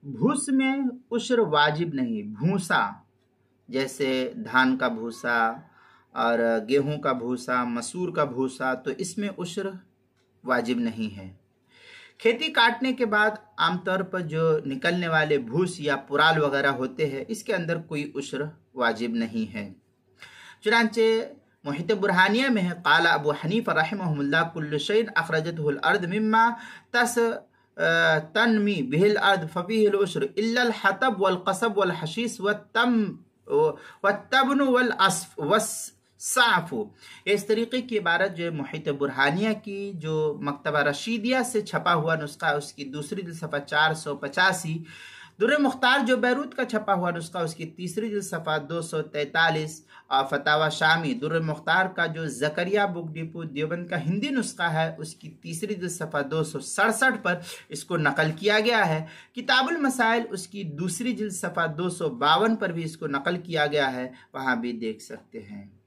भूस में उश्र वाजिब नहीं। भूसा जैसे धान का भूसा और गेहूं का भूसा, मसूर का भूसा, तो इसमें उश्र वाजिब नहीं है। खेती काटने के बाद आमतौर पर जो निकलने वाले भूस या पुराल वगैरह होते हैं, इसके अंदर कोई उश्र वाजिब नहीं है। चुनांचे मुहित बुरहानिया में है, काला अबू हनीफा रहमहुल्लाह कुल्लु शैइन अखरजतहुल अर्द मिम्मा तस तनमी बिहिल अर्द फफीहिल उश्र इल्लल हतब वल कसब वल हशीस वत्तब्न वल अस्फ वस्साफु। इस तरीके की इबारत जो मुहित बुरहानिया की जो मकतबा रशीदिया से छपा हुआ नुस्खा, उसकी दूसरी जिल्द सफ़ा 485, दुर्र मुख्तार जो बैरूत का छपा हुआ नुस्खा, उसकी तीसरी जिल्द सफ़ा 243, और फतावा शामी दुर्र मुख्तार का जो ज़करिया बुक डिपो देवबंद का हिंदी नुस्खा है, उसकी तीसरी जिल्द सफ़ा 267 पर इसको नकल किया गया है। किताबुल मसाइल उसकी दूसरी जिल्द सफ़ा 252 पर भी इसको नकल किया गया है, वहाँ भी देख सकते हैं।